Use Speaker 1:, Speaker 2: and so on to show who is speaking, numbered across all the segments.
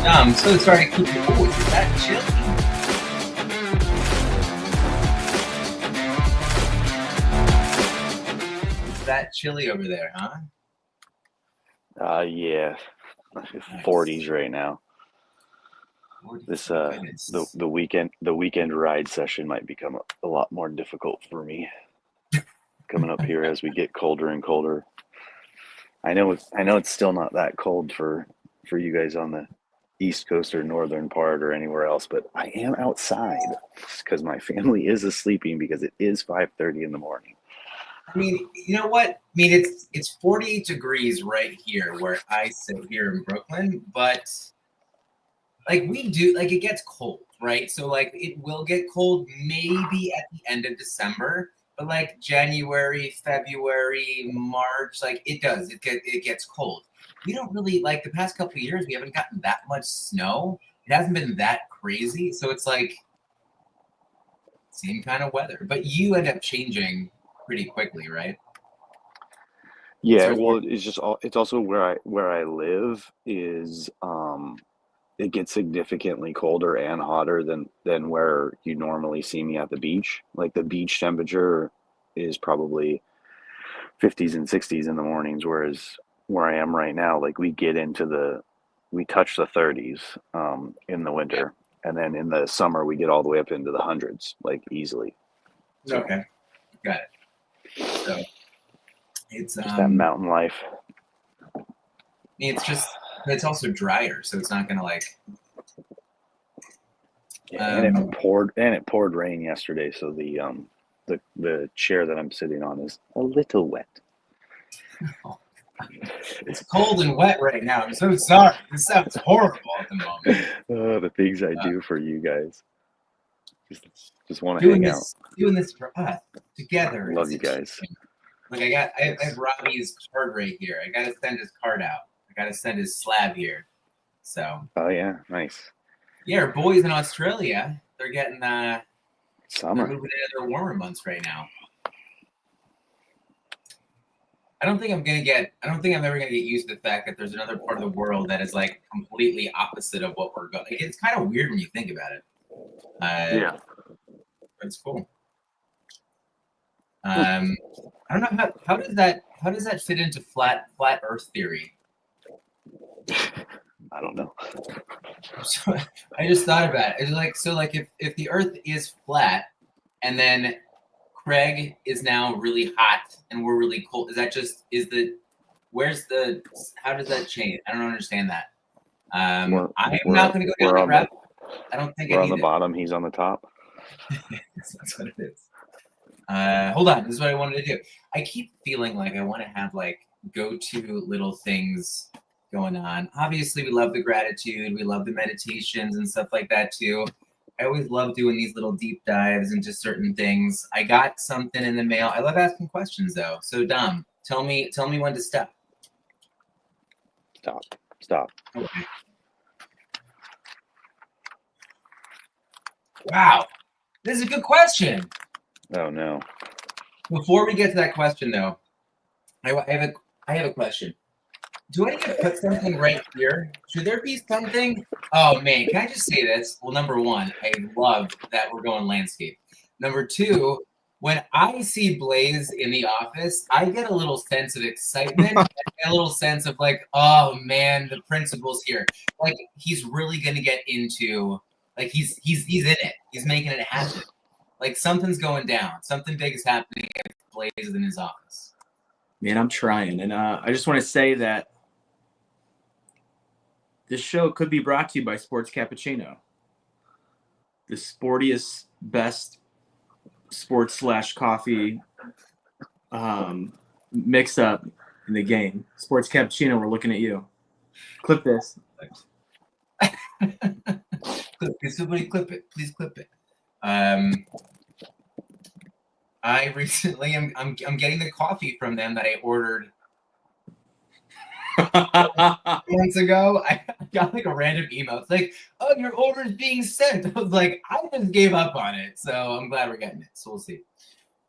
Speaker 1: I'm so sorry to keep you. Oh, is that chilly? Is that chilly over there, huh?
Speaker 2: Yeah,
Speaker 1: Nice.
Speaker 2: 40s right now.
Speaker 1: 40,
Speaker 2: This
Speaker 1: my
Speaker 2: the
Speaker 1: goodness.
Speaker 2: the weekend ride session might become a lot more difficult for me coming up here as we get colder and colder. I know it's still not that cold for you guys on the East Coast or northern part or anywhere else, but I am outside because my family is asleep because it is 5:30 in the morning.
Speaker 1: I mean, you know what? I mean, it's 48 degrees right here where I sit here in Brooklyn, but like we do, like it gets cold, right? So like it will get cold maybe at the end of December, but like January, February, March, like it gets cold. We don't really like the past couple of years. We haven't gotten that much snow. It hasn't been that crazy, so it's like same kind of weather. But you end up changing pretty quickly, right? It
Speaker 2: Yeah,
Speaker 1: starts
Speaker 2: well,
Speaker 1: warming.
Speaker 2: it's also where I live is it gets significantly colder and hotter than where you normally see me at the beach. Like the beach temperature is probably 50s and 60s in the mornings, whereas where I am right now, like we touch the 30s in the winter, and then in the summer we get all the way up into the hundreds, like easily. So
Speaker 1: Okay, got it. So it's
Speaker 2: just that mountain life.
Speaker 1: it's just it's also drier, so it's not gonna like
Speaker 2: Yeah,
Speaker 1: um
Speaker 2: and it poured rain yesterday, so the chair that I'm sitting on is a little wet.
Speaker 1: it's cold and wet right now. I'm so sorry. This sounds horrible at the moment.
Speaker 2: The things I
Speaker 1: Uh,
Speaker 2: do for you guys. Just, just want to
Speaker 1: doing
Speaker 2: hang out.
Speaker 1: this doing this for us together
Speaker 2: Love
Speaker 1: as a
Speaker 2: you guys.
Speaker 1: team. Like I have
Speaker 2: Yes.
Speaker 1: Robbie's card right here. I gotta send his card out. I gotta send his slab here. So
Speaker 2: Oh yeah, nice.
Speaker 1: yeah, our boys in Australia, they're
Speaker 2: Summer.
Speaker 1: moving into their warmer months right now. I don't think I'm ever gonna get used to the fact that there's another part of the world that is like completely opposite of what we're going. It's kind of weird when you think about it.
Speaker 2: Yeah.
Speaker 1: But it's cool. Um, I don't know how does that fit into flat Earth theory?
Speaker 2: I don't know.
Speaker 1: So, I just thought about it. It's like so like if the Earth is flat and then Craig is now really hot and we're really cold, is that just is the where's the how does that change? I don't understand that.
Speaker 2: We're
Speaker 1: I am
Speaker 2: we're
Speaker 1: not going to go down
Speaker 2: we're
Speaker 1: that
Speaker 2: on the
Speaker 1: route. I don't think I
Speaker 2: we're on the
Speaker 1: need it.
Speaker 2: bottom. He's on the top.
Speaker 1: That's what it is. Hold on. This is what I wanted to do. I keep feeling like I want to have like go-to little things going on. Obviously, we love the gratitude. We love the meditations and stuff like that too. I always love doing these little deep dives into certain things. I got something in the mail. I love asking questions though. So Dom, tell me when to stop.
Speaker 2: Stop. Stop.
Speaker 1: Okay. Wow, this is a good question.
Speaker 2: Oh no.
Speaker 1: Before we get to that question though, I have a question. Do I need to put something right here? Should there be something? Oh man, can I just say this? Well, number one, I love that we're going landscape. Number two, when I see Blaze in the office, I get a little sense of excitement, and a little sense of like, oh man, the principal's here. Like he's really gonna get into, like he's in it. He's making it happen. Like something's going down. Something big is happening if Blaze is in his office.
Speaker 3: Man, I'm trying. And I just want to say that this show could be brought to you by Sports Cappuccino, the sportiest, best sports/coffee mix up in the game. Sports Cappuccino, we're looking at you. Clip this.
Speaker 1: Somebody clip it. Please clip it. I recently I'm getting the coffee from them that I ordered months ago. I got like a random email. It's like, oh, your order is being sent. I was like, I just gave up on it. So I'm glad we're getting it. So we'll see.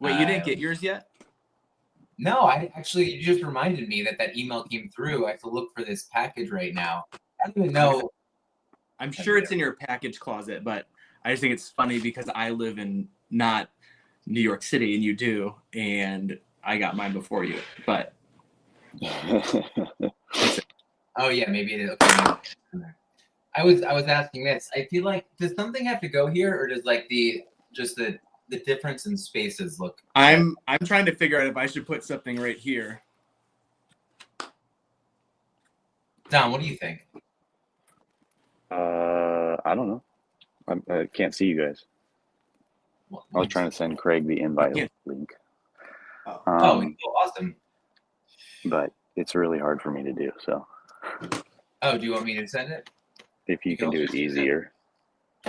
Speaker 3: Wait, you didn't get yours yet?
Speaker 1: No, I actually you just reminded me that email came through. I have to look for this package right now. I don't even know.
Speaker 3: I'm sure it's in your package closet, but I just think it's funny because I live in not New York City and you do, and I got mine before you. But
Speaker 1: Oh yeah, maybe it is. Okay. I was asking this. I feel like does something have to go here, or does like the difference in spaces look?
Speaker 3: I'm trying to figure out if I should put something right here.
Speaker 1: Don, what do you think?
Speaker 2: I don't know. I can't see you guys. I was trying to send Craig the invite link.
Speaker 3: Oh.
Speaker 1: Awesome.
Speaker 2: But it's really hard for me to do. So.
Speaker 1: Oh, do you want me to send it?
Speaker 2: If you can do it easier.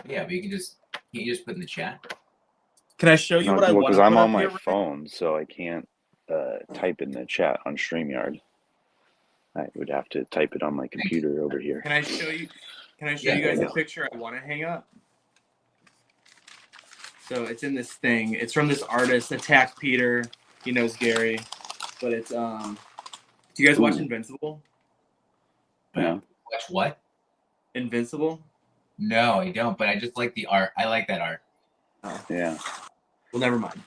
Speaker 1: Yeah, but can you just put in the chat?
Speaker 3: Can I show you what I want?
Speaker 2: Because I'm on my phone, so I can't type in the chat on StreamYard. I would have to type it on my computer over here.
Speaker 3: Can I show you? Can I show you guys the picture I want to hang up? So it's in this thing. It's from this artist, Attack Peter. He knows Gary, but it's Do you guys watch Invincible?
Speaker 2: Yeah.
Speaker 1: Watch what?
Speaker 3: Invincible?
Speaker 1: No, I don't. But I just like the art. I like that art.
Speaker 3: Oh.
Speaker 2: Yeah.
Speaker 3: Well, never mind.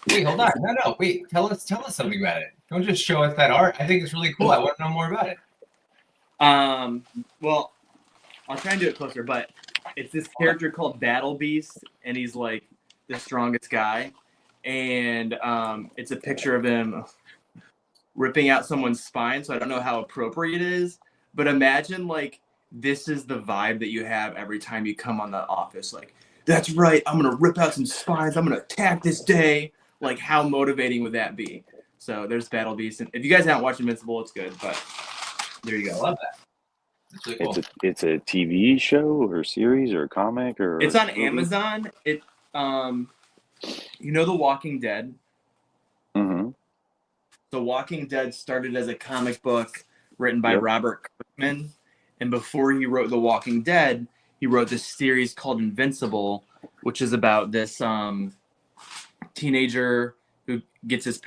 Speaker 1: Wait, hold on. No. Wait, tell us something about it. Don't just show us that art. I think it's really cool. I want to know more about it.
Speaker 3: Well, I'll try and do it closer, but it's this character called Battle Beast, and he's like the strongest guy. And it's a picture of him ripping out someone's spine, so I don't know how appropriate it is. But imagine, like, this is the vibe that you have every time you come on The Office. Like, that's right, I'm going to rip out some spines. I'm going to attack this day. Like, how motivating would that be? So there's Battle Beast. And if you guys haven't watched Invincible, it's good. But there you go.
Speaker 1: I love that. That's really cool.
Speaker 2: It's a TV show or series or a comic or.
Speaker 3: It's on Amazon. It you know The Walking Dead?
Speaker 2: Mm-hmm.
Speaker 3: The Walking Dead started as a comic book written by Robert Kirkman. And before he wrote The Walking Dead, he wrote this series called Invincible, which is about this teenager who gets his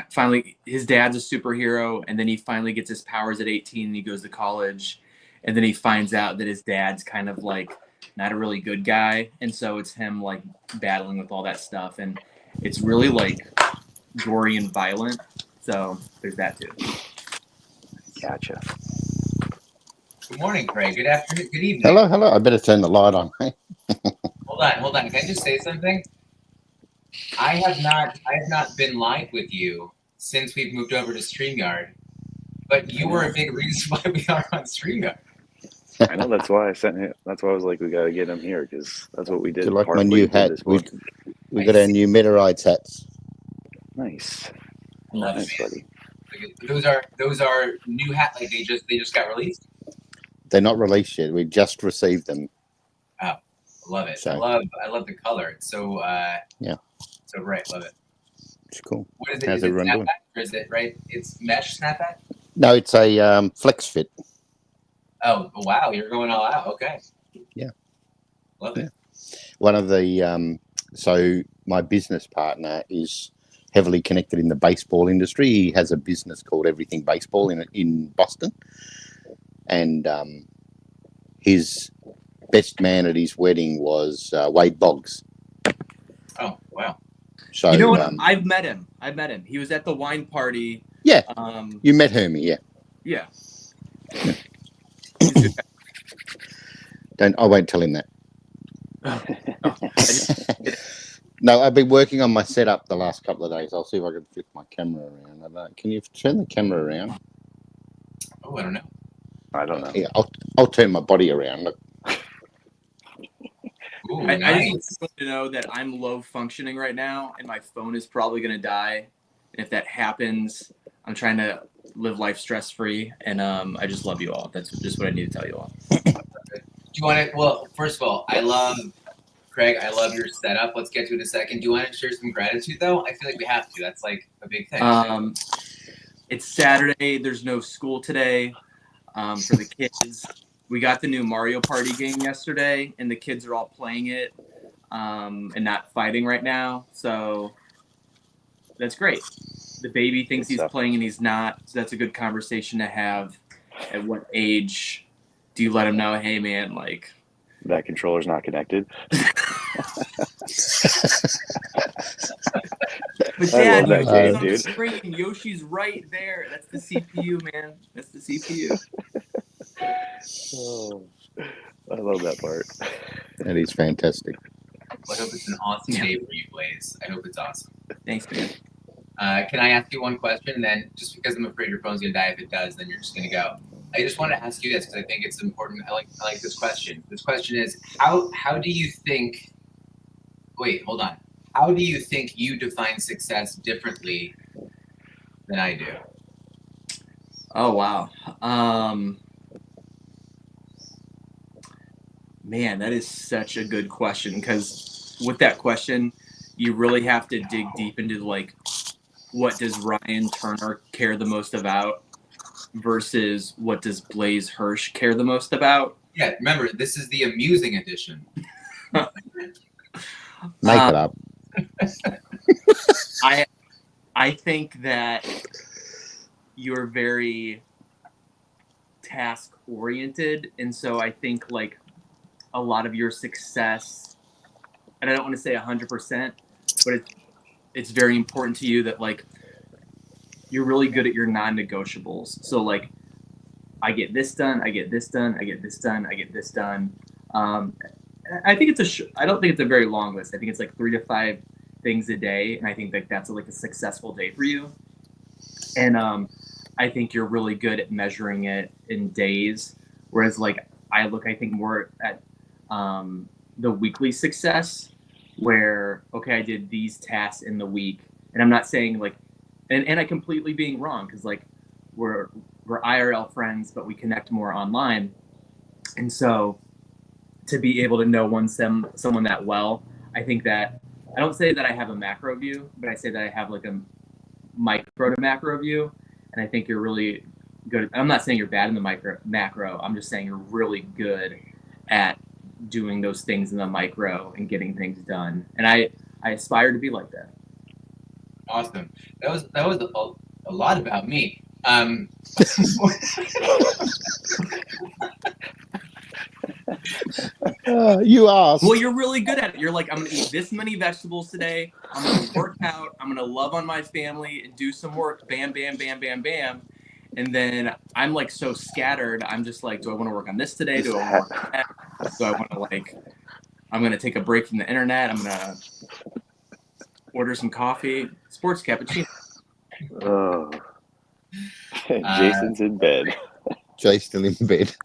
Speaker 3: dad's a superhero, and then he finally gets his powers at 18 and he goes to college. And then he finds out that his dad's kind of like not a really good guy. And so it's him like battling with all that stuff. And it's really like gory and violent. So there's that too.
Speaker 2: Gotcha.
Speaker 1: Good morning, Craig. Good afternoon. Good evening.
Speaker 4: Hello. I better turn the light on.
Speaker 1: Hold on. Can I just say something? I have not been live with you since we've moved over to StreamYard, but you were a big reason why we are on StreamYard.
Speaker 2: I know, that's why I sent it. That's why I was like, we got to get him here because that's what we did.
Speaker 4: Do you like my new hat? We got our new Meteorites hats.
Speaker 2: Nice.
Speaker 1: Love it,
Speaker 2: Nice,
Speaker 1: man.
Speaker 2: buddy.
Speaker 1: Those are new hats. Like they just got released.
Speaker 4: They're not released yet. We just received them.
Speaker 1: Oh, love it.
Speaker 4: So-
Speaker 1: I love the color. It's so so bright. Love it.
Speaker 4: It's cool.
Speaker 1: What is it?
Speaker 4: How's
Speaker 1: Is it
Speaker 4: everyone doing?
Speaker 1: snapback or is it right? It's mesh snapback.
Speaker 4: No, it's a flex fit.
Speaker 1: Oh wow, you're going all out. Okay.
Speaker 4: Yeah.
Speaker 1: Love it.
Speaker 4: One of the so my business partner is heavily connected in the baseball industry. He has a business called Everything Baseball in Boston, and his best man at his wedding was Wade Boggs.
Speaker 1: Oh wow.
Speaker 4: So
Speaker 3: You know what? I've met him. He was at the wine party.
Speaker 4: Yeah.
Speaker 3: You
Speaker 4: You met Hermie, yeah.
Speaker 3: Yeah.
Speaker 4: I won't tell him that. No, I've been working on my setup the last couple of days. I'll see if I can flip my camera around. I don't, can you turn the camera around?
Speaker 1: Oh, I don't know.
Speaker 2: I don't know.
Speaker 4: Yeah, I'll turn my body around. Look.
Speaker 1: Ooh,
Speaker 3: I
Speaker 1: nice.
Speaker 3: just want to know that I'm low functioning right now, and my phone is probably going to die. And if that happens, I'm trying to live life stress free, and I just love you all. That's just what I need to tell you all.
Speaker 1: Do you want to? Well, first of all, Craig, I love your setup. Let's get to it in a second. Do you want to share some gratitude, though? I feel like we have to. That's like a big thing.
Speaker 3: It's Saturday. There's no school today for the kids. We got the new Mario Party game yesterday, and the kids are all playing it and not fighting right now. So that's great. The baby thinks he's playing and he's not. So that's a good conversation to have. At what age do you let him know, hey, man, like,
Speaker 2: That controller's not connected.
Speaker 3: But
Speaker 2: I
Speaker 3: Dad,
Speaker 2: love that
Speaker 3: Yoshi's
Speaker 2: game,
Speaker 3: on the
Speaker 2: dude.
Speaker 3: screen. Yoshi's right there. That's the CPU, man. That's the CPU.
Speaker 2: Oh, I love that part.
Speaker 4: That is fantastic.
Speaker 1: Well, I hope it's an awesome day for you, Blaze. I hope it's awesome.
Speaker 3: Thanks, man.
Speaker 1: Can I ask you one question? And then, just because I'm afraid your phone's gonna die, if it does, then you're just gonna go. I just want to ask you this because I think it's important. I like this question. This question is how do you think? Wait, hold on. How do you think you define success differently than I do?
Speaker 3: Oh wow. Man, that is such a good question, because with that question, you really have to dig deep into like, what does Ryan Turner care the most about versus what does Blaze Hirsch care the most about?
Speaker 1: Yeah, remember, this is the amusing edition.
Speaker 4: Make it up.
Speaker 3: I think that you're very task oriented, and so I think like a lot of your success, and I don't want to say 100%, but it's very important to you that like you're really good at your non-negotiables. So like, I get this done, I get this done, I get this done, I get this done. I think I don't think it's a very long list. I think it's like 3 to 5 things a day, and I think that that's like a successful day for you. And I think you're really good at measuring it in days, whereas like I think more at the weekly success, where okay, I did these tasks in the week, and I'm not saying like, and I completely being wrong, because like we're IRL friends, but we connect more online, and so to be able to know someone that well, I think that I don't say that I have a macro view, but I say that I have like a micro to macro view, and I think you're really good. I'm not saying you're bad in the macro. I'm just saying you're really good at doing those things in the micro and getting things done. And I aspire to be like that.
Speaker 1: Awesome. That was a lot about me.
Speaker 4: You asked.
Speaker 3: Well, you're really good at it. You're like, I'm gonna eat this many vegetables today. I'm gonna work out. I'm gonna love on my family and do some work. Bam, bam, bam, bam, bam. And then I'm like so scattered. I'm just like, do I want to work on this today? Do I want to work on that? Do I want to like? I'm gonna take a break from the internet. I'm gonna order some coffee. Sports cappuccino.
Speaker 2: Oh, Jason's in bed.
Speaker 4: Jay's still in bed.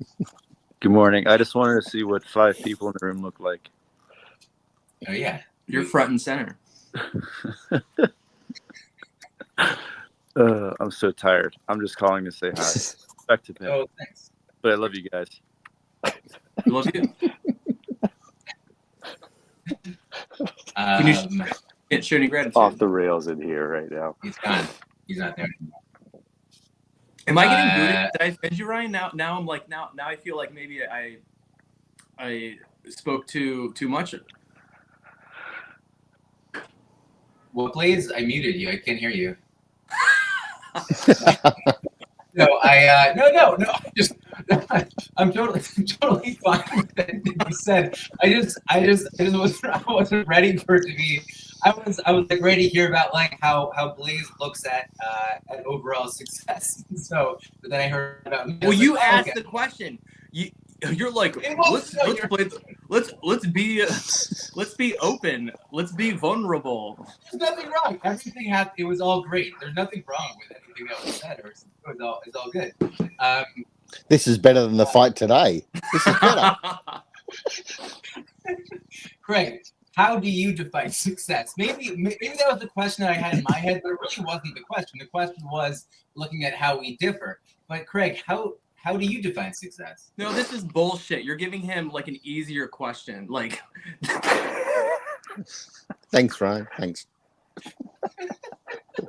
Speaker 5: Good morning. I just wanted to see what 5 people in the room look like.
Speaker 1: Oh yeah.
Speaker 3: You're front and center.
Speaker 5: I'm so tired. I'm just calling to say hi. Back to bed.
Speaker 1: Oh, thanks.
Speaker 5: But I love you guys.
Speaker 3: We love you. Can you can't show any gratitude?
Speaker 2: Off the rails in here right now.
Speaker 1: He's gone. He's not there anymore.
Speaker 3: Am I getting booted? Did I offend you, Ryan? Now I'm like now I feel like maybe I spoke too much.
Speaker 1: Well, Blaze, I muted you. I can't hear you. No. I'm totally fine with anything you said. I wasn't ready for it to be. I was like ready to hear about like how Blaze looks at overall success. So, but then I heard about.
Speaker 3: Well, you asked the question. You're like, let's be open. Let's be vulnerable.
Speaker 1: There's nothing wrong. Everything happened. It was all great. There's nothing wrong with anything that was said, or it's all good.
Speaker 4: This is better than the fight today. This is better.
Speaker 1: Craig, how do you define success? Maybe that was the question that I had in my head, but it really wasn't the question. The question was looking at how we differ. But Craig, how do you define success?
Speaker 3: No, this is bullshit. You're giving him like an easier question. Like,
Speaker 4: Thanks, Ryan. Thanks.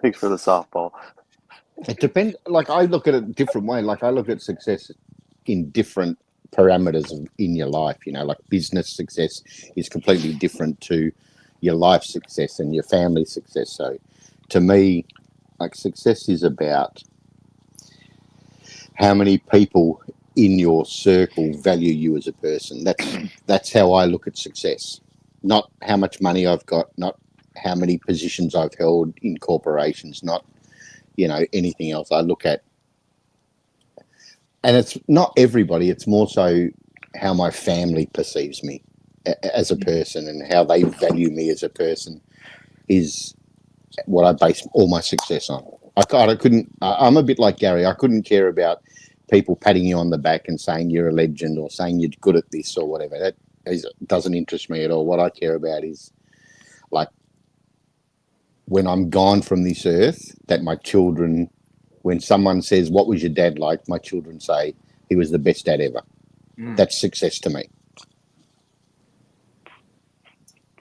Speaker 2: Thanks for the softball.
Speaker 4: It depends. Like I look at it a different way. Like I look at success in different parameters in your life. You know, like business success is completely different to your life success and your family success. So, to me, like success is about how many people in your circle value you as a person. That's how I look at success. Not how much money I've got, not how many positions I've held in corporations, not, anything else. I look at, and it's not everybody, it's more so how my family perceives me as a person, and how they value me as a person is what I base all my success on. I'm a bit like Gary. I couldn't care about people patting you on the back and saying you're a legend or saying you're good at this or whatever. That doesn't interest me at all. What I care about is, like, when I'm gone from this earth, that my children, when someone says, "What was your dad like?" my children say, "He was the best dad ever." That's success to me.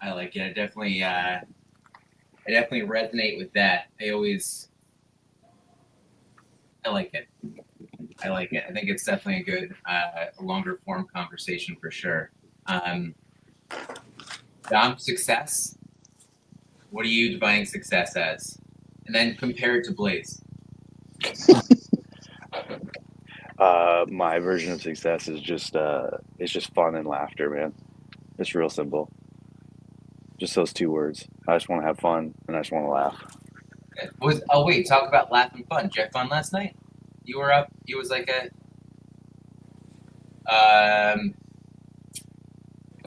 Speaker 1: I like it. I definitely resonate with that. I like it. I like it. I think it's definitely a good, longer form conversation for sure. Dom, success. What are you defining success as? And then compare it to Blaze.
Speaker 2: My version of success is just it's just fun and laughter, man. It's real simple. Just those two words. I just want to have fun and I just want to laugh.
Speaker 1: Wait, talk about laughing fun. Did you have fun last night? You were up. It was like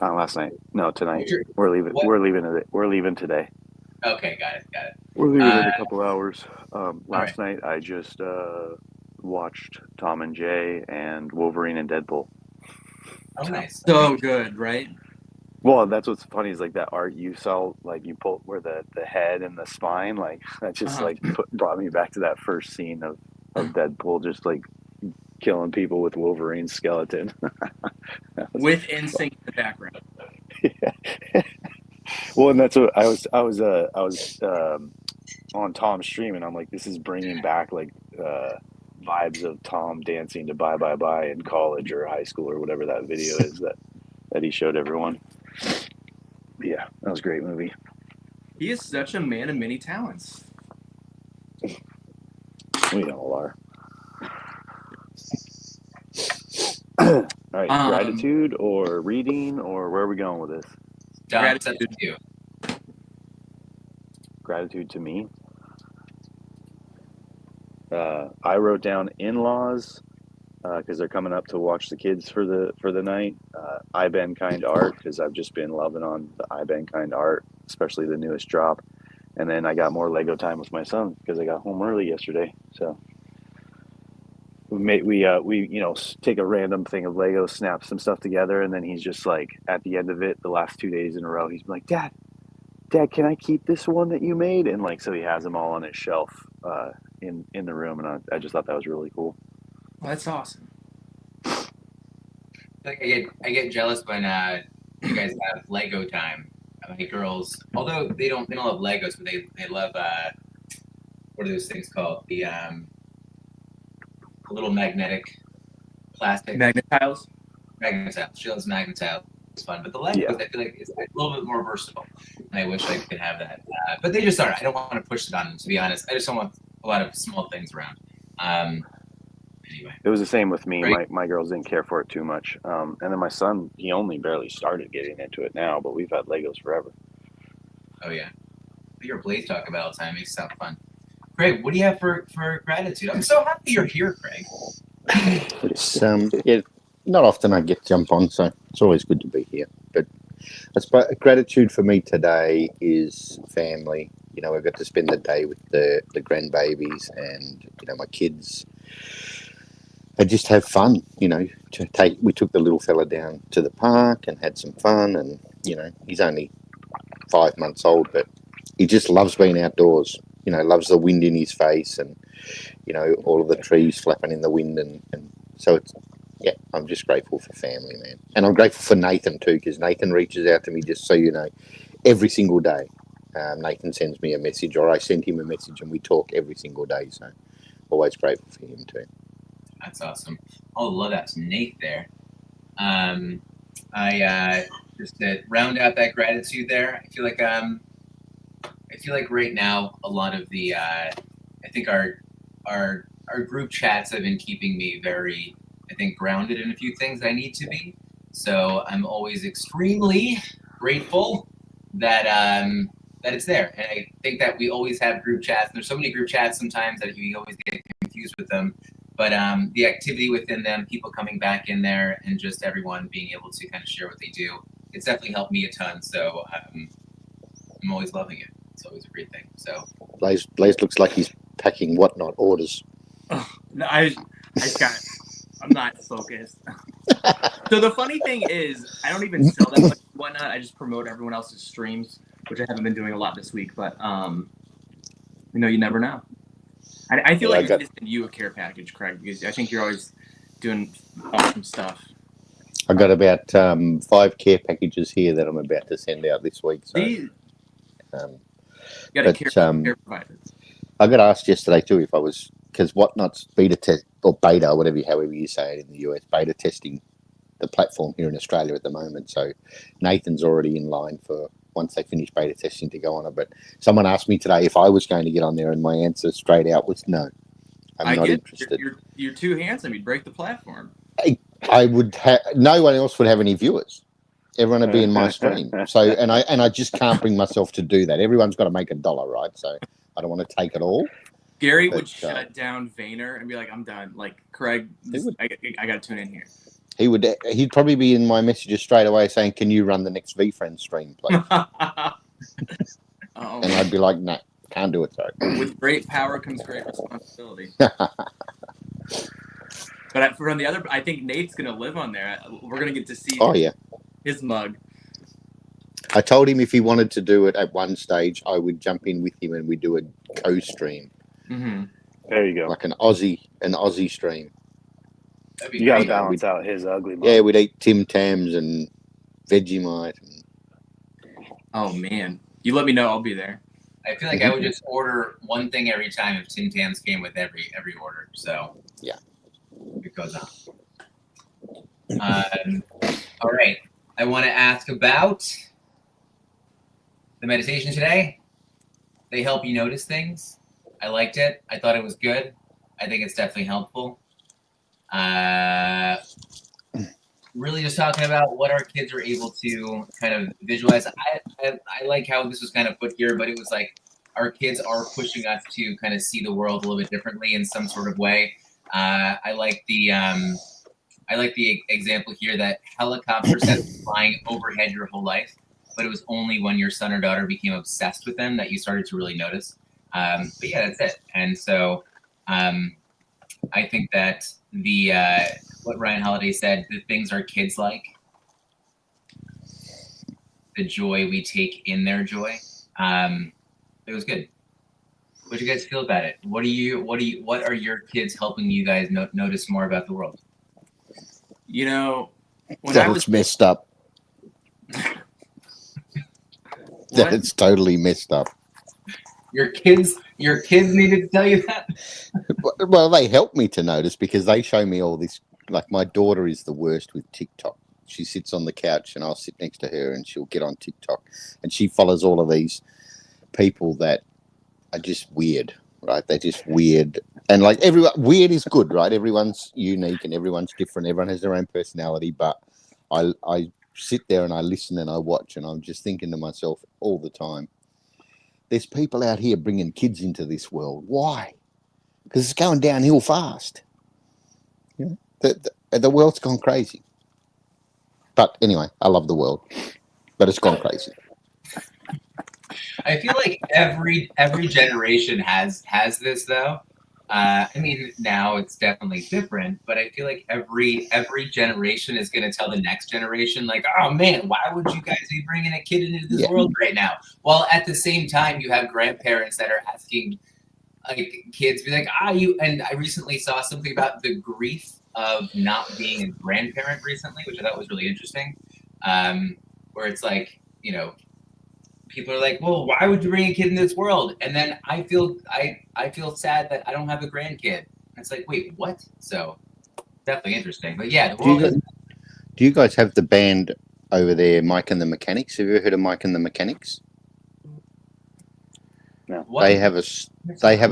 Speaker 2: Not last night. No, tonight.
Speaker 1: Sure.
Speaker 2: We're leaving.
Speaker 1: What?
Speaker 2: We're leaving today. We're leaving today.
Speaker 1: Okay, got it.
Speaker 2: We're leaving in a couple hours.
Speaker 1: right.
Speaker 2: Last night I just watched Tom and Jay and Wolverine and Deadpool.
Speaker 1: Oh, nice.
Speaker 3: So good, right?
Speaker 2: Well, that's what's funny is like that art you saw, like you pulled where the head and the spine, like that just like brought me back to that first scene of Deadpool just like killing people with Wolverine's skeleton.
Speaker 3: With NSYNC in the background.
Speaker 2: Yeah. Well, and that's what I was on Tom's stream, and I'm like, this is bringing back like vibes of Tom dancing to Bye Bye Bye in college or high school or whatever that video is that he showed everyone. Yeah, that was a great movie.
Speaker 3: He is such a man of many talents.
Speaker 2: We all are. All right, gratitude or reading, or where are we going with this?
Speaker 1: Dom,
Speaker 3: Gratitude.
Speaker 1: it's up to you.
Speaker 2: Gratitude to me. I wrote down in-laws because they're coming up to watch the kids for the night. I Been Kind Art because I've just been loving on the I Been Kind Art, especially the newest drop. And then I got more Lego time with my son because I got home early yesterday. So we take a random thing of Lego, snap some stuff together, and then he's just like at the end of it, the last 2 days in a row, he's like, Dad, can I keep this one that you made? And like, so he has them all on his shelf in the room, and I just thought that was really cool.
Speaker 3: Well, that's awesome.
Speaker 1: Like I get jealous when you guys have Lego time. My girls, although they don't love Legos, but they love what are those things called? The little magnetic plastic
Speaker 3: Magnetiles.
Speaker 1: Magnetiles. She loves Magnetiles. It's fun, but the Legos
Speaker 2: Yeah.
Speaker 1: I feel like is a little bit more versatile. And I wish I could have that, but they just aren't. I don't want to push it on them, to be honest. I just don't want a lot of small things around. Anyway,
Speaker 2: It was the same with me.
Speaker 1: Right.
Speaker 2: My girls didn't care for it too much, and then my son, he only barely started getting into it now, but we've had Legos forever.
Speaker 1: oh yeah, I hear Blaze talk about all the time. It makes it sound fun. Craig, what do you have for gratitude? I'm so happy you're here, Craig.
Speaker 4: It's not often I get jump on, so it's always good to be here. But I suppose gratitude for me today is family. I got to spend the day with the grandbabies and my kids. I just have fun. We took the little fella down to the park and had some fun, and he's only 5 months old, but he just loves being outdoors. Loves the wind in his face and all of the trees flapping in the wind, and so it's. Yeah, I'm just grateful for family, man. And I'm grateful for Nathan too, because Nathan reaches out to me, just so you know, every single day. Nathan sends me a message, or I send him a message, and we talk every single day. So always grateful for him too.
Speaker 1: That's awesome. Oh, love that. Nate there. I just to round out that gratitude there. I feel like right now a lot of the I think our group chats have been keeping me very I think, grounded in a few things I need to be. So I'm always extremely grateful that that it's there. And I think that we always have group chats. And there's so many group chats sometimes that you always get confused with them. But the activity within them, people coming back in there, and just everyone being able to kind of share what they do, it's definitely helped me a ton. So I'm always loving it. It's always a great thing. So
Speaker 4: Blaze looks like he's packing whatnot orders.
Speaker 3: No, I just got. I'm not focused. So the funny thing is, I don't even sell that much and whatnot. I just promote everyone else's streams, which I haven't been doing a lot this week. But you never know. I feel like I just send you a care package, Craig, because I think you're always doing awesome stuff.
Speaker 4: I got about 5 care packages here that I'm about to send out this week. So,
Speaker 3: You got a care provider.
Speaker 4: I got asked yesterday too if I was, because Whatnot's beta test or beta, however you say it in the US, beta testing the platform here in Australia at the moment. So Nathan's already in line for once they finish beta testing to go on it. But someone asked me today if I was going to get on there, and my answer straight out was no. I'm not interested.
Speaker 3: You're too handsome. You'd break the platform.
Speaker 4: I would have no one else would have any viewers. Everyone would be in my stream. So and I just can't bring myself to do that. Everyone's got to make $1, right? So I don't want to take it all.
Speaker 3: Gary would shut down Vayner and be like, "I'm done." Like, Craig, I got to tune in here.
Speaker 4: He'd probably be in my messages straight away saying, "Can you run the next VFriend stream, please?" And I'd be like, "No, can't do it." Sorry.
Speaker 3: With great power comes great responsibility. But from the other, I think Nate's gonna live on there. We're gonna get to see. His mug.
Speaker 4: I told him if he wanted to do it at one stage, I would jump in with him and we'd do a co-stream.
Speaker 3: Mm-hmm.
Speaker 2: There you go.
Speaker 4: Like an Aussie stream.
Speaker 2: You got to balance out his ugly mug.
Speaker 4: Yeah, we'd eat Tim Tams and Vegemite.
Speaker 3: Oh man, you let me know. I'll be there.
Speaker 1: I feel like I would just order one thing every time if Tim Tams came with every order. So
Speaker 4: yeah,
Speaker 1: it goes on. All right, I want to ask about the meditation today. They help you notice things. I liked it. I thought it was good. I think it's definitely helpful. Really just talking about what our kids are able to kind of visualize. I like how this was kind of put here, but it was like our kids are pushing us to kind of see the world a little bit differently in some sort of way. I like the example here that helicopters have been flying overhead your whole life, but it was only when your son or daughter became obsessed with them that you started to really notice. But yeah, that's it. And so I think that what Ryan Holiday said, the things our kids like, the joy we take in their joy, it was good. What do you guys feel about it? What are your kids helping you guys notice more about the world?
Speaker 3: You know, when
Speaker 4: that was messed up. That's totally messed up.
Speaker 1: Your kids needed to tell you that?
Speaker 4: Well, they help me to notice because they show me all this. Like my daughter is the worst with TikTok. She sits on the couch and I'll sit next to her and she'll get on TikTok and she follows all of these people that are just weird, right? They're just weird. And like weird is good, right? Everyone's unique and everyone's different. Everyone has their own personality. But I sit there and I listen and I watch and I'm just thinking to myself all the time, there's people out here bringing kids into this world. Why? Because it's going downhill fast. You know, the world's gone crazy. But anyway, I love the world, but it's gone crazy.
Speaker 1: I feel like every generation has this though. I mean, now it's definitely different, but I feel like every generation is going to tell the next generation, like, oh man, why would you guys be bringing a kid into this world right now? While at the same time, you have grandparents that are asking like kids, be like, and I recently saw something about the grief of not being a grandparent recently, which I thought was really interesting. Where it's like, you know, people are like, well, why would you bring a kid in this world? And then I feel sad that I don't have a grandkid. And it's like, wait, what? So definitely interesting. But yeah, the world
Speaker 4: do you guys have the band over there, Mike and the Mechanics? Have you ever heard of Mike and the Mechanics?
Speaker 1: What-
Speaker 4: They have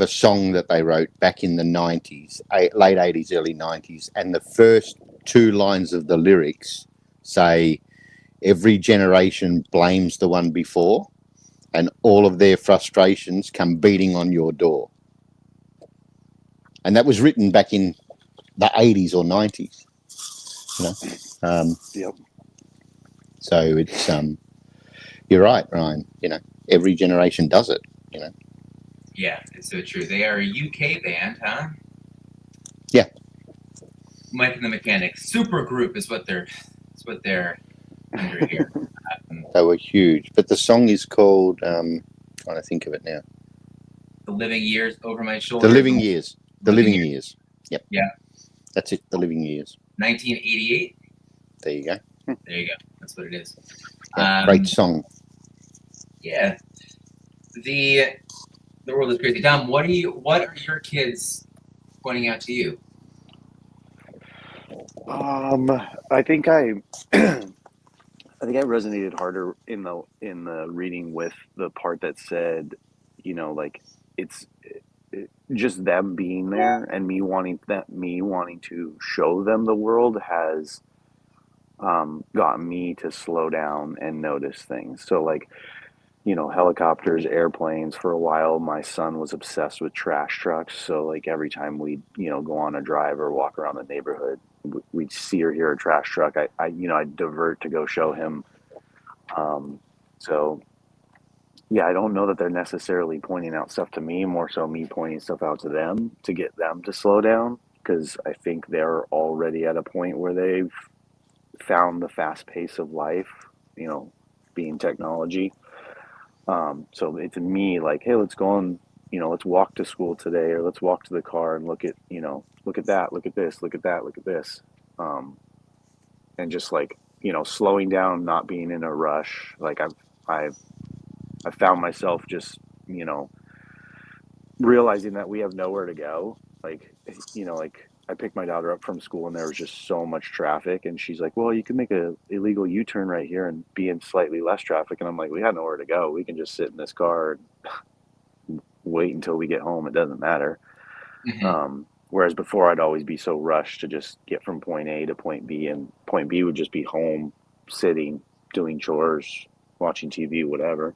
Speaker 4: a song that they wrote back in the 90s, late 80s, early 90s, and the first two lines of the lyrics say, "Every generation blames the one before, and all of their frustrations come beating on your door." And that was written back in the 80s or 90s, you know.
Speaker 2: Yep.
Speaker 4: So it's you're right, Ryan. You know, every generation does it. You know.
Speaker 1: Yeah, it's so true. They are a UK band, huh?
Speaker 4: Yeah.
Speaker 1: Mike and the Mechanics. Super group is what they're under here.
Speaker 4: They were huge, but the song is called. Trying to think of it now.
Speaker 1: The Living Years Over My Shoulder.
Speaker 4: The Living Years. The
Speaker 1: Living
Speaker 4: Living Years. Yep.
Speaker 1: Yeah.
Speaker 4: That's it. The Living Years.
Speaker 1: 1988.
Speaker 4: There you go.
Speaker 1: There you go. That's what it is.
Speaker 4: Yeah, great song.
Speaker 1: Yeah. The world is crazy. Dom, what are your kids pointing out to you?
Speaker 2: I think I resonated harder in the reading with the part that said, you know, like it's just them being there and me wanting to show them the world has gotten me to slow down and notice things. So like, you know, helicopters, airplanes. For a while, my son was obsessed with trash trucks. So like every time we, you know, go on a drive or walk around the neighborhood, we'd see or hear a trash truck. I'd divert to go show him. So yeah, I don't know that they're necessarily pointing out stuff to me, more so me pointing stuff out to them to get them to slow down. Because I think they're already at a point where they've found the fast pace of life, you know, being technology. So it's me like, hey, let's go on, you know, let's walk to school today, or let's walk to the car and look at that, look at this, look at that, look at this. And just like, you know, slowing down, not being in a rush. Like I've found myself just, you know, realizing that we have nowhere to go. Like, you know, like I picked my daughter up from school and there was just so much traffic, and she's like, well, you can make a illegal U-turn right here and be in slightly less traffic. And I'm like, we got nowhere to go. We can just sit in this car and wait until we get home. It doesn't matter.
Speaker 1: Mm-hmm.
Speaker 2: Whereas before I'd always be so rushed to just get from point A to point B, and point B would just be home, sitting, doing chores, watching TV, whatever.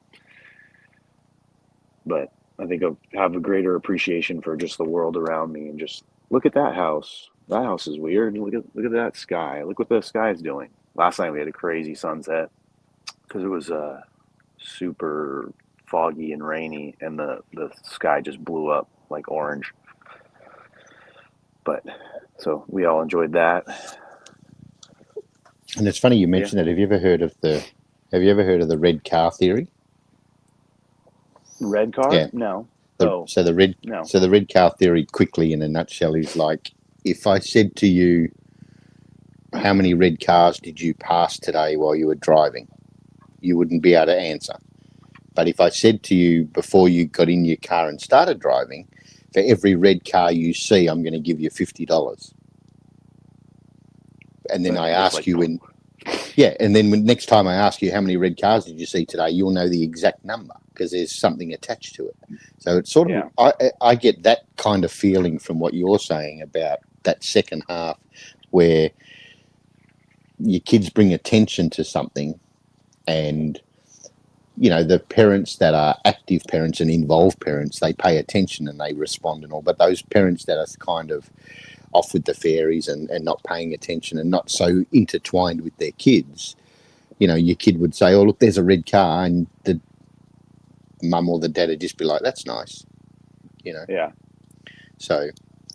Speaker 2: But I think I have a greater appreciation for just the world around me, and just look at that house. That house is weird. Look at that sky. Look what the sky is doing. Last night we had a crazy sunset because it was super foggy and rainy, and the sky just blew up like orange. But so we all enjoyed that.
Speaker 4: And it's funny you mentioned that. Have you ever heard of the red car theory?
Speaker 2: Red car?
Speaker 4: Yeah.
Speaker 2: No.
Speaker 4: So the red car theory, quickly in a nutshell, is like, if I said to you, how many red cars did you pass today while you were driving? You wouldn't be able to answer. But if I said to you before you got in your car and started driving, for every red car you see, I'm going to give you $50. And then I ask you and then next time I ask you how many red cars did you see today, you'll know the exact number because there's something attached to it. So it's sort of, I get that kind of feeling from what you're saying about that second half where your kids bring attention to something, and you know, the parents that are active parents and involved parents, they pay attention and they respond and all. But those parents that are kind of off with the fairies and not paying attention and not so intertwined with their kids, you know, your kid would say, oh, look, there's a red car. And the mum or the dad would just be like, that's nice, you know.
Speaker 2: Yeah.
Speaker 4: So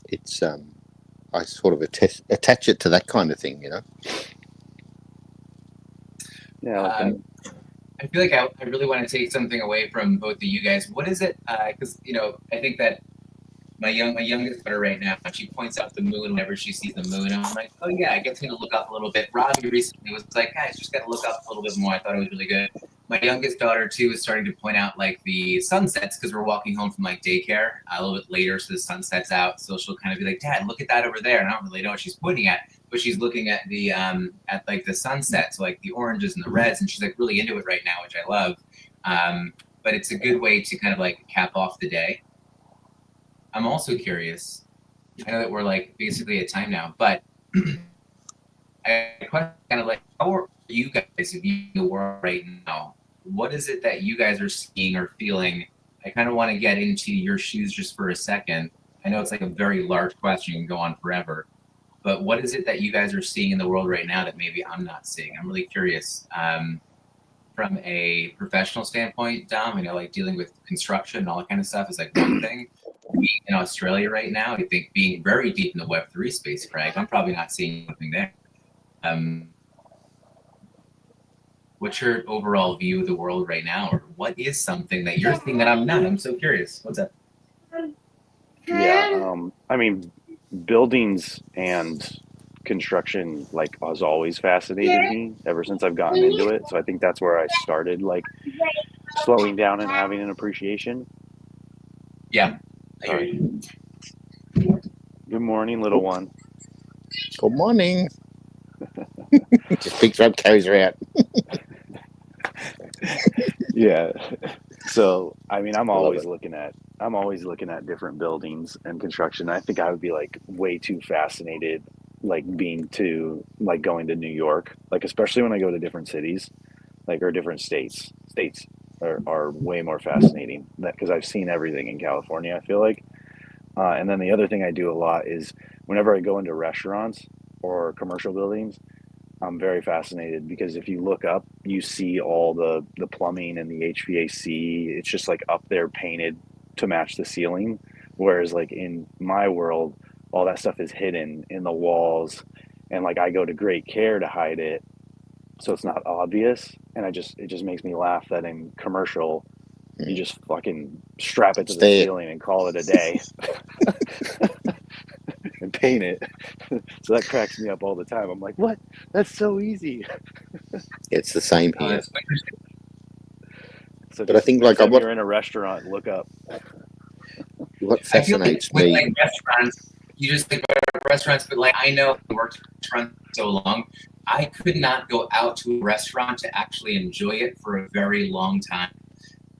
Speaker 4: it's, I sort of attach it to that kind of thing, you know.
Speaker 2: Yeah.
Speaker 1: I feel like I really want to take something away from both of you guys. What is it? Because you know, I think that my youngest daughter right now, she points out the moon whenever she sees the moon. And I'm like, oh yeah, I guess I need to look up a little bit. Robbie recently was like, guys, just got to look up a little bit more. I thought it was really good. My youngest daughter too is starting to point out like the sunsets because we're walking home from like daycare a little bit later, so the sun sets out. So she'll kind of be like, Dad, look at that over there. And I don't really know what she's pointing at, but she's looking at the at like the sunset, so like the oranges and the reds, and she's like really into it right now, which I love. but it's a good way to kind of like cap off the day. I'm also curious. I know that we're like basically at time now, but I kind of like, how are you guys viewing the world right now? What is it that you guys are seeing or feeling? I kind of want to get into your shoes just for a second. I know it's like a very large question, and go on forever, but what is it that you guys are seeing in the world right now that maybe I'm not seeing? I'm really curious. From a professional standpoint, Dom, like dealing with construction and all that kind of stuff is like one thing. Being in Australia right now, I think being very deep in the Web3 space, Craig, I'm probably not seeing anything there. What's your overall view of the world right now, or what is something that you're seeing that I'm not? I'm so curious. What's up?
Speaker 2: Yeah, I mean, buildings and construction like has always fascinated me ever since I've gotten into it. So I think that's where I started like slowing down and having an appreciation.
Speaker 1: Yeah.
Speaker 2: Sorry. Good morning, little one.
Speaker 4: Good morning. Just picks up, carries her out.
Speaker 2: Yeah. So I mean, I'm
Speaker 4: Love
Speaker 2: always
Speaker 4: it.
Speaker 2: looking at different buildings and construction. I think I would be like way too fascinated, like going to New York, like especially when I go to different cities, like or different states. States are way more fascinating because I've seen everything in California. I feel like, and then the other thing I do a lot is whenever I go into restaurants or commercial buildings, I'm very fascinated because if you look up, you see all the plumbing and the HVAC. It's just like up there painted to match the ceiling. Whereas like in my world, all that stuff is hidden in the walls, and like I go to great care to hide it, so it's not obvious. And it just makes me laugh that in commercial, you just fucking strap it to the
Speaker 4: Stay it.
Speaker 2: ceiling and call it a day. And paint it. So that cracks me up all the time. I'm like, what? That's so easy.
Speaker 4: It's the same
Speaker 1: Oh,
Speaker 4: here.
Speaker 1: that's interesting.
Speaker 2: So
Speaker 4: But I think,
Speaker 2: next
Speaker 4: like,
Speaker 2: time
Speaker 4: what-
Speaker 2: you're in a restaurant, look up.
Speaker 4: What
Speaker 1: I feel like
Speaker 4: fascinates
Speaker 1: with
Speaker 4: me,
Speaker 1: like restaurants, you just think about restaurants, but like I know I worked in restaurants so long, I could not go out to a restaurant to actually enjoy it for a very long time.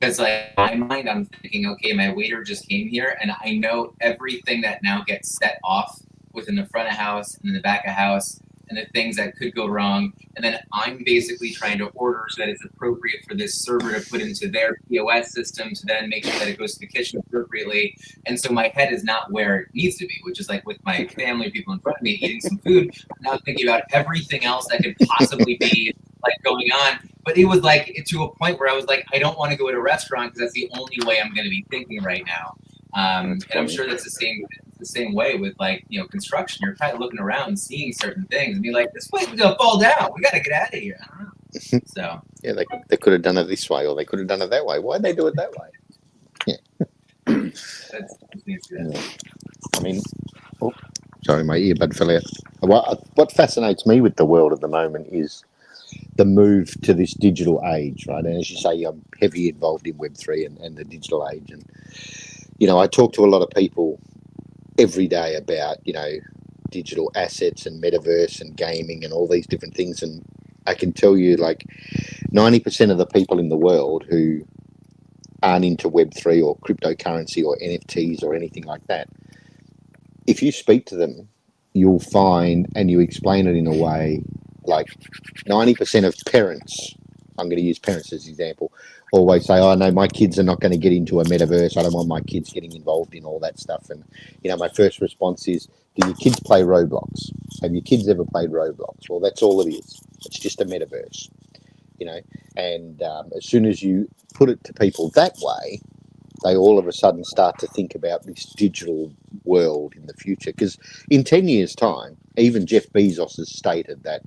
Speaker 1: Because like in my mind, I'm thinking, okay, my waiter just came here, and I know everything that now gets set off within the front of house and in the back of house, and the things that could go wrong. And then I'm basically trying to order so that it's appropriate for this server to put into their POS system to then make sure that it goes to the kitchen appropriately. And so my head is not where it needs to be, which is like with my family, people in front of me eating some food. I'm now thinking about everything else that could possibly be like going on. But it was like to a point where I was like, I don't want to go to a restaurant because that's the only way I'm going to be thinking right now. And I'm sure that's the same way with like, construction. You're kind of looking around and seeing certain things and be like, this place is going to fall down. We got to get out of here. I don't know. So
Speaker 4: yeah, they could have done it this way, or they could have done it that way. Why'd they do it that way?
Speaker 1: that's
Speaker 4: Yeah. I mean, sorry, my earbud fell out. What fascinates me with the world at the moment is the move to this digital age, right? And as you say, I'm heavily involved in Web3 and the digital age. And, I talk to a lot of people every day about, digital assets and metaverse and gaming and all these different things. And I can tell you like 90% of the people in the world who aren't into Web3 or cryptocurrency or NFTs or anything like that, if you speak to them, you'll find, and you explain it in a way, like 90% of parents, I'm going to use parents as an example, always say, oh, no, my kids are not going to get into a metaverse. I don't want my kids getting involved in all that stuff. And, my first response is, do your kids play Roblox? Have your kids ever played Roblox? Well, that's all it is. It's just a metaverse, and as soon as you put it to people that way, they all of a sudden start to think about this digital world in the future. Because in 10 years' time, even Jeff Bezos has stated that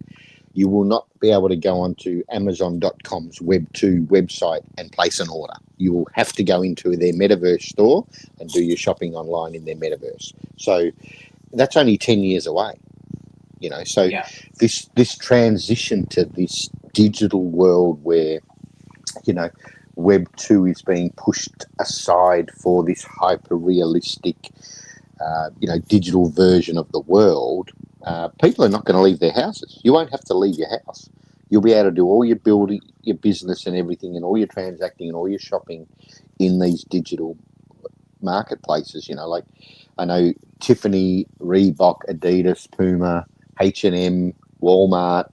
Speaker 4: you will not be able to go onto Amazon.com's Web2 website and place an order. You will have to go into their metaverse store and do your shopping online in their metaverse. So that's only 10 years away. So
Speaker 1: yeah.
Speaker 4: this transition to this digital world where, Web 2 is being pushed aside for this hyper realistic, digital version of the world. People are not going to leave their houses. You won't have to leave your house you'll be able to do all your building, your business and everything, and all your transacting and all your shopping in these digital marketplaces. Like I know Tiffany, Reebok, Adidas, Puma, H&M, Walmart,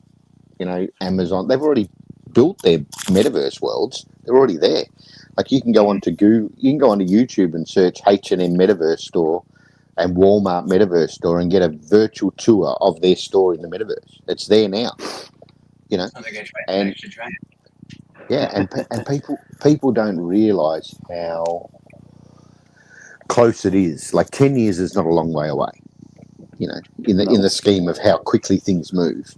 Speaker 4: Amazon, they've already built their metaverse worlds. They're already there. Like you can go onto Google, you can go onto YouTube and search H&M metaverse store and Walmart metaverse store and get a virtual tour of their store in the metaverse. It's there now.
Speaker 1: I think I should try it.
Speaker 4: Yeah, and people don't realize how close it is. Like 10 years is not a long way away. In the scheme of how quickly things move.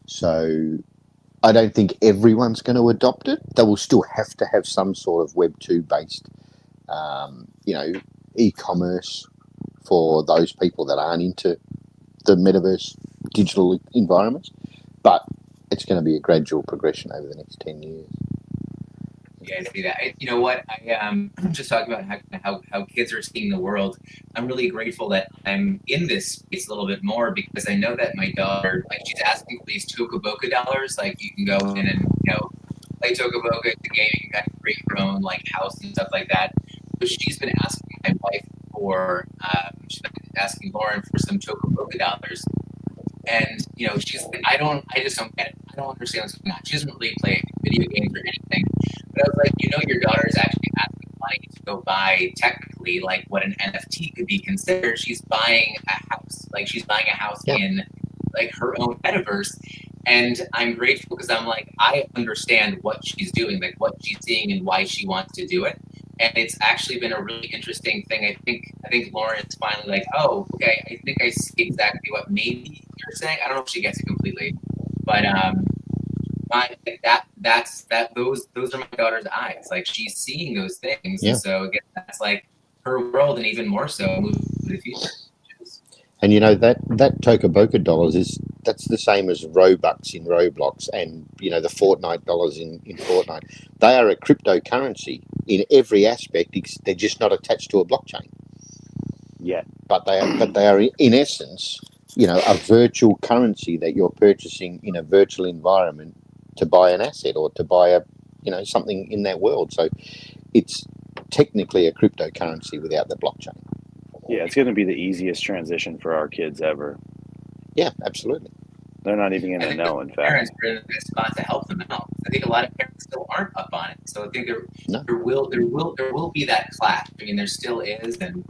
Speaker 4: So I don't think everyone's going to adopt it. They will still have to have some sort of Web 2 based, e-commerce for those people that aren't into the metaverse digital environments. But it's going to be a gradual progression over the next 10 years.
Speaker 1: Yeah, I see that. You know what? I'm just talking about how kids are seeing the world. I'm really grateful that I'm in this space a little bit more because I know that my daughter, like, she's asking for these Toca Boca dollars. Like, you can go in and play Toca Boca. It's a game. You can kind of create your own house and stuff like that. So she's been asking my wife for, she's been asking Lauren for some Toca Boca dollars. And she's like, I just don't get it. I don't understand what's going on. She doesn't really play video games or anything. But I was like, your daughter is actually asking money to go buy technically what an NFT could be considered. She's buying a house. She's buying a house in her own metaverse. And I'm grateful because I'm I understand what she's doing, what she's seeing and why she wants to do it. And it's actually been a really interesting thing. I think Lauren is finally oh, okay, I think I see exactly what maybe you're saying. I don't know if she gets it completely, but those are my daughter's eyes. She's seeing those things, and so again, that's her world, and even more so moving to the future.
Speaker 4: And that Toca Boca dollars that's the same as Robux in Roblox and the Fortnite dollars in Fortnite. They are a cryptocurrency in every aspect. They're just not attached to a blockchain.
Speaker 2: Yeah.
Speaker 4: But they are in essence, a virtual currency that you're purchasing in a virtual environment to buy an asset or to buy something in that world. So it's technically a cryptocurrency without the blockchain.
Speaker 2: Yeah, it's going to be the easiest transition for our kids ever.
Speaker 4: Yeah, absolutely.
Speaker 2: They're not even going to know, in fact.
Speaker 1: Parents are in a good spot to help them out. I think a lot of parents still aren't up on it. So I think there will be that clash. I mean, there still is, and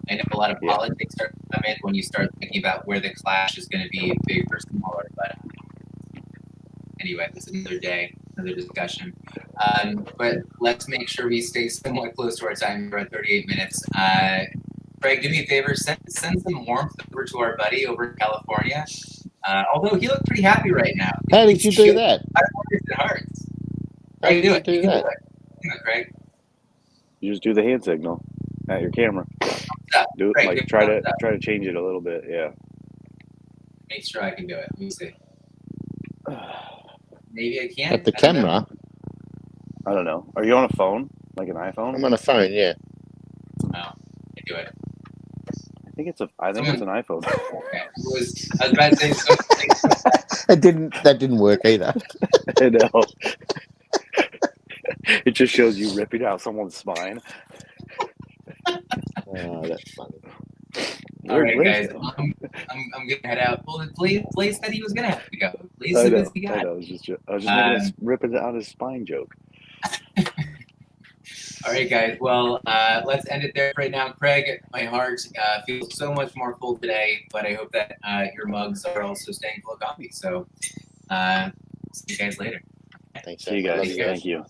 Speaker 1: I know a lot of politics start to come in when you start thinking about where the clash is going to be big or smaller. But anyway, that's another day, another discussion. But let's make sure we stay somewhat close to our time. We're at 38 minutes. Craig, do me a favor, send some warmth over to our buddy over in California. Although he looked pretty happy right now.
Speaker 4: How did you do that?
Speaker 1: Hearts.
Speaker 4: How did you do that?
Speaker 1: Craig.
Speaker 2: You just do the hand signal at your camera. Do it, try to change it a little bit. Yeah.
Speaker 1: Make sure I can do it. Let me see. Maybe I can.
Speaker 4: At the camera?
Speaker 2: I don't know. Are you on a phone? Like an iPhone?
Speaker 4: I'm on a phone, yeah.
Speaker 1: No, I do it.
Speaker 2: I think it's an iPhone.
Speaker 1: Okay. I was about to say something.
Speaker 4: That didn't work either.
Speaker 2: I know. It just shows you ripping out someone's spine.
Speaker 4: Oh, that's funny.
Speaker 1: All right, guys. I'm gonna head out. Well, Blaze said he was gonna have to go. Blaze
Speaker 2: I
Speaker 1: said
Speaker 2: know.
Speaker 1: this he got.
Speaker 2: I was just making a ripping out his spine joke.
Speaker 1: All right, guys. Well, let's end it there right now. Craig, my heart feels so much more full today, but I hope that your mugs are also staying full of coffee. So, see you guys later.
Speaker 4: Thanks.
Speaker 2: See you guys.
Speaker 1: Thank you.
Speaker 2: Thank you.